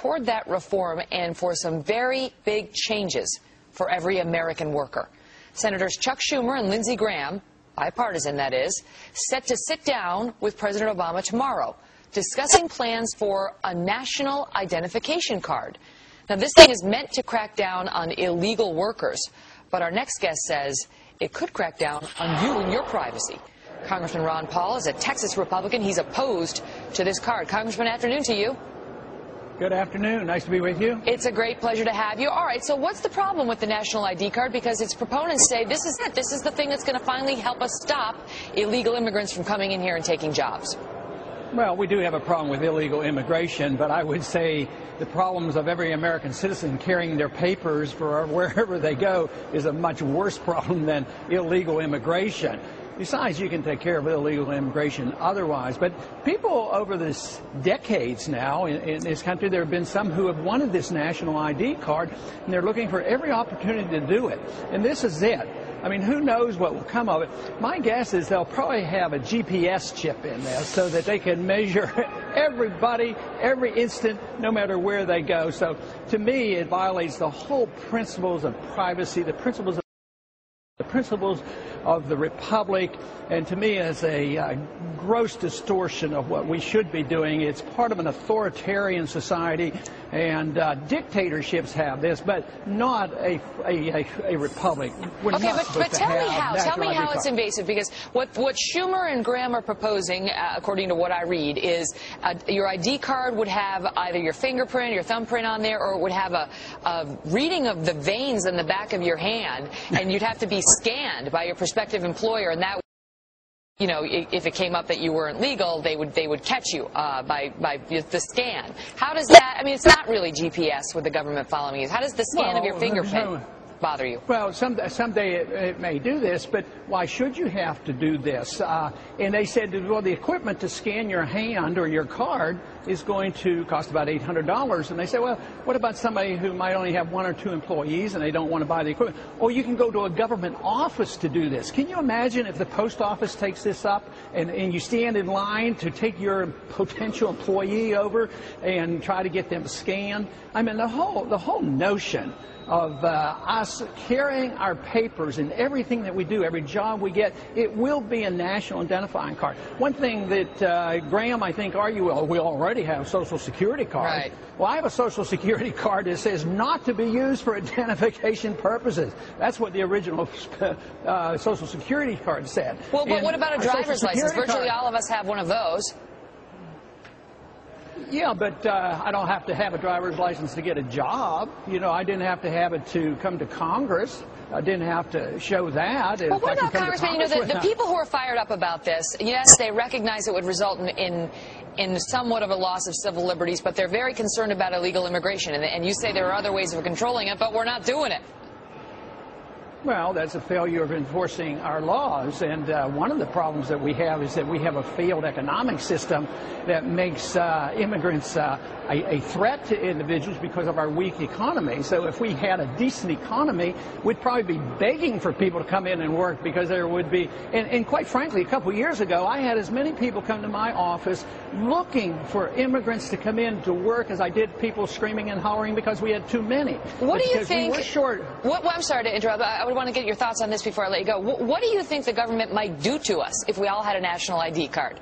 toward that reform and for some very big changes for every American worker. Senators Chuck Schumer and Lindsey Graham, bipartisan that is, set to sit down with President Obama tomorrow, discussing plans for a national identification card. Now, this thing is meant to crack down on illegal workers, but our next guest says it could crack down on you and your privacy. Congressman Ron Paul is a Texas Republican. He's opposed to this card. Congressman, afternoon to you. Good afternoon. Nice to be with you. It's a great pleasure to have you. All right, so what's the problem with the national ID card? Because its proponents say this is it. This is the thing that's going to finally help us stop illegal immigrants from coming in here and taking jobs. Well, we do have a problem with illegal immigration, but I would say the problems of every American citizen carrying their papers for wherever they go is a much worse problem than illegal immigration. Besides, you can take care of illegal immigration otherwise. But people over this decades now in this country, there have been some who have wanted this national ID card, and they're looking for every opportunity to do it. And this is it. I mean, who knows what will come of it? My guess is they'll probably have a GPS chip in there so that they can measure everybody, every instant, no matter where they go. So to me, it violates the whole principles of privacy, the principles of the Republic, and to me is a gross distortion of what we should be doing. It's part of an authoritarian society, and dictatorships have this, but not a republic. We're okay, not but tell me how card. it's invasive, because what Schumer and Graham are proposing, according to what I read, is your ID card would have either your fingerprint, your thumbprint on there, or it would have a reading of the veins in the back of your hand, and you'd have to be scanned by your prospective employer, and that, you know, if it came up that you weren't legal, they would catch you by the scan. How does that? I mean, it's not really GPS with the government following you. How does the scan of your fingerprint bother you? Well, someday it may do this, but why should you have to do this? And they said, well, the equipment to scan your hand or your card is going to cost about $800. And they say, well, what about somebody who might only have 1 or 2 employees and they don't want to buy the equipment? Or you can go to a government office to do this. Can you imagine if the post office takes this up and you stand in line to take your potential employee over and try to get them scanned? I mean, the whole notion of us carrying our papers in everything that we do, every job we get, it will be a national identifying card. One thing that Graham, I think, argued, well, we already have Social Security cards. Right. Well, I have a Social Security card that says not to be used for identification purposes. That's what the original Social Security card said. Well, but and what about a driver's license? Virtually all of us have one of those. Yeah, but I don't have to have a driver's license to get a job. You know, I didn't have to have it to come to Congress. I didn't have to show that. Well, what about, Congressman, you know, the people who are fired up about this, yes, they recognize it would result in somewhat of a loss of civil liberties, but they're very concerned about illegal immigration. And you say there are other ways of controlling it, but we're not doing it. Well, that's a failure of enforcing our laws, and one of the problems that we have is that we have a failed economic system that makes immigrants a threat to individuals because of our weak economy. So if we had a decent economy, we'd probably be begging for people to come in and work, because there would be, and quite frankly, a couple of years ago, I had as many people come to my office looking for immigrants to come in to work as I did people screaming and hollering because we had too many. What do you think? We were short. I'm sorry to interrupt. I would want to get your thoughts on this before I let you go. What do you think the government might do to us if we all had a national ID card?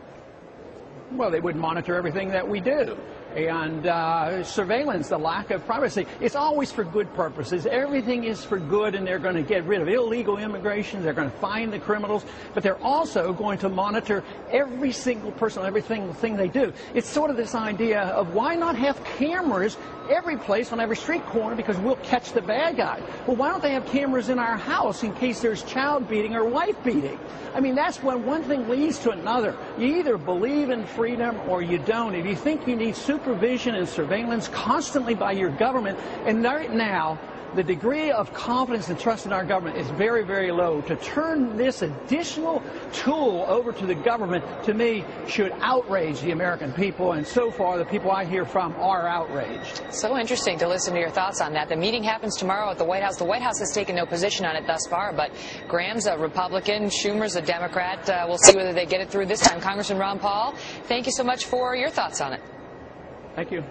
Well, they would monitor everything that we do. And surveillance, the lack of privacy, it's always for good purposes. Everything is for good, and they're going to get rid of illegal immigration. They're going to find the criminals, but they're also going to monitor every single person, every single thing they do. It's sort of this idea of why not have cameras every place on every street corner, because we'll catch the bad guy. Well, why don't they have cameras in our house in case there's child beating or wife beating? I mean, that's when one thing leads to another. You either believe in freedom or you don't. If you think you need supervision and surveillance constantly by your government, and right now, the degree of confidence and trust in our government is very, very low. To turn this additional tool over to the government, to me, should outrage the American people. And so far, the people I hear from are outraged. So interesting to listen to your thoughts on that. The meeting happens tomorrow at the White House. The White House has taken no position on it thus far, but Graham's a Republican, Schumer's a Democrat. We'll see whether they get it through this time. Congressman Ron Paul, thank you so much for your thoughts on it. Thank you.